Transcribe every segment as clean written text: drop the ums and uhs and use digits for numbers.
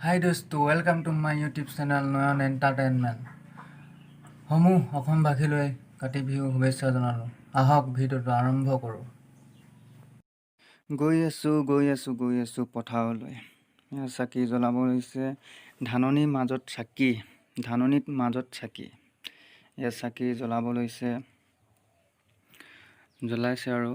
Hi dosto, welcome to my YouTube channel Noyon Entertainment. সমূহ অসমবাসীলৈ কাতি বিহু শুভেচ্ছা জনালোঁ। আহক ভিডিঅ'টো আৰম্ভ কৰোঁ। গৈ আছোঁ পথাৰলৈ। চাকি জ্বলাব লৈছে ধাননিৰ মাজত চাকি। চাকি জ্বলাব লৈছে, জ্বলাইছে আৰু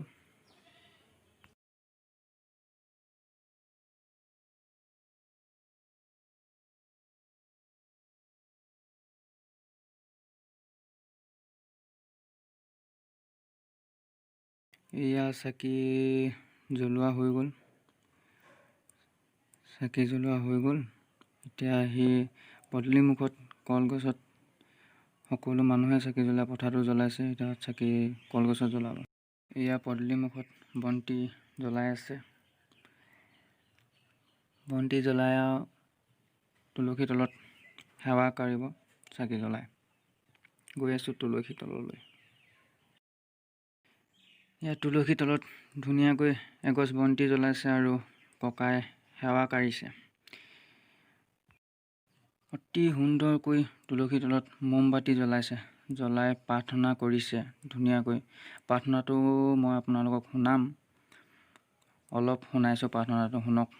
এয়া চাকি জ্বলোৱা হৈ গ'ল। এতিয়া আহি পদূলিমুখত কলগছত সকলো মানুহে চাকি জ্বলাই পথাৰটো জ্বলাইছে। এতিয়া চাকি কলগছত জ্বলাব। এয়া পদূলিমুখত বন্তি জ্বলাই আছে। বন্তি জ্বলাই তুলসী তলত সেৱা কৰিব চাকি জ্বলাই। গৈ আছোঁ তুলসী তললৈ। ইয়াত তুলসী তলত ধুনীয়াকৈ এগছ বন্তি জ্বলাইছে আৰু ককাই সেৱা কাঢ়িছে। অতি সুন্দৰকৈ তুলসী তলত মমবাতি জ্বলাই প্ৰাৰ্থনা কৰিছে ধুনীয়াকৈ। প্ৰাৰ্থনাটো মই আপোনালোকক শুনাম, অলপ শুনাইছোঁ, প্ৰাৰ্থনাটো শুনক।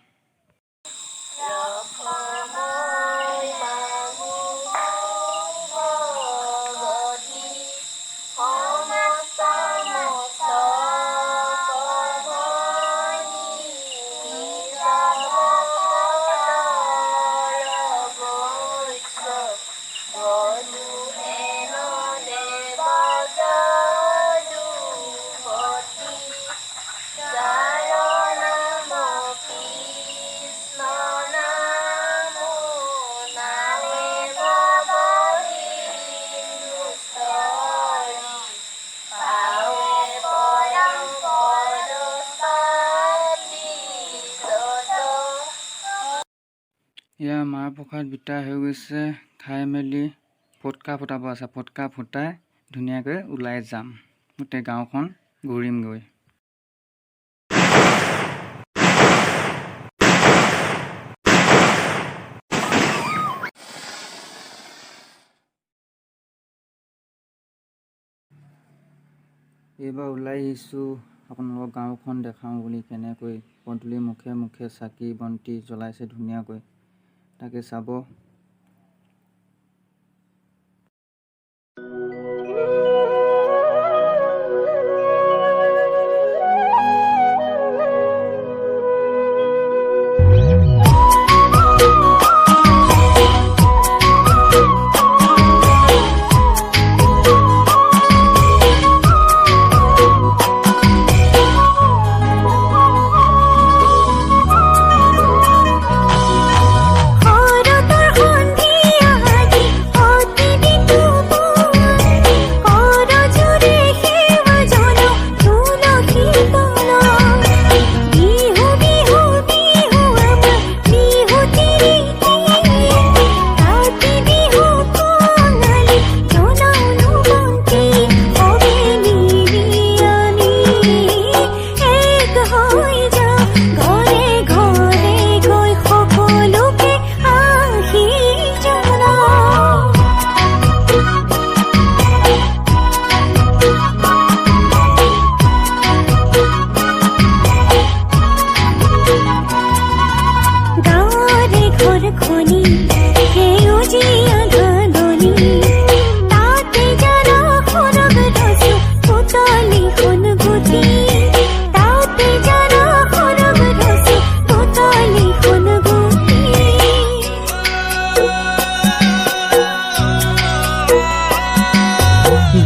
এয়া মাহ প্ৰসাদ বিতৰা হৈ গৈছে। খাই মেলি ফটকা ফুটাব আছে। ফটকা ফুটাই ধুনীয়াকৈ ওলাই যাম, গোটেই গাঁওখন ঘূৰিমগৈ। এইবাৰ ওলাই আহিছোঁ আপোনালোকৰ গাঁওখন দেখাওঁ বুলি, কেনেকৈ পদূলিৰ মুখে মুখে চাকি বন্তি জ্বলাইছে ধুনীয়াকৈ, তাকে চাব।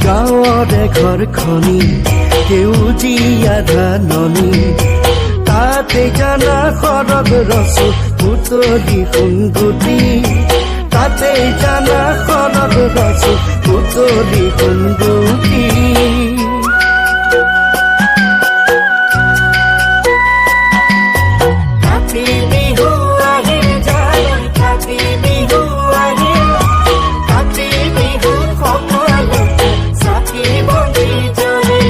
গাঁৱৰে ঘৰখনি সেউজীয়া ধাননি, তাতে জানা সৰগ ৰচো পুতলি সোণগুটি, তাতে জানা সৰগ ৰচো পুতলি সোণগুটি। কাতি বিহু আহিল জানো, কাতি বিহু আহিল, কাতি বিহু সকলোতে চাকি বন্তি জ্বলে,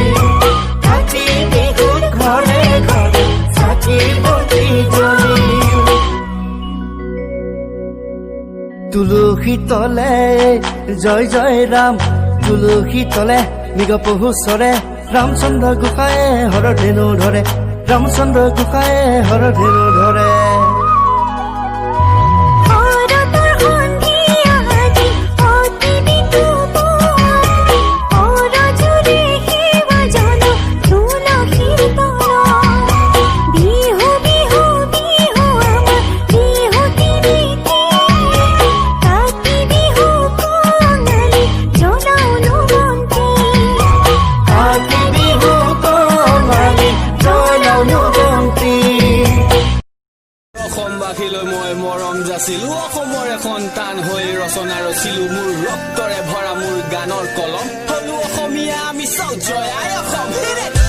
কাতি বিহুত ঘৰে ঘৰে চাকি বন্তি জ্বলে। তুলসী তলে জয় জয় ৰাম তুলসী তলে মৃগ পহু চৰে ৰামচন্দ্ৰ গোসাঁয়ে হৰধেনু ধৰে ৰামচন্দ্ৰ গোসাঁয়ে হৰধেনু ধৰে অসমবাসীলৈ মই মৰম যাচিলো অসমৰ এখন টান হৈ ৰচনা ৰচিলো মোৰ ৰক্তৰে ভৰা মোৰ গানৰ কলম হলো অসমীয়া আমি চাও জয় আই অসম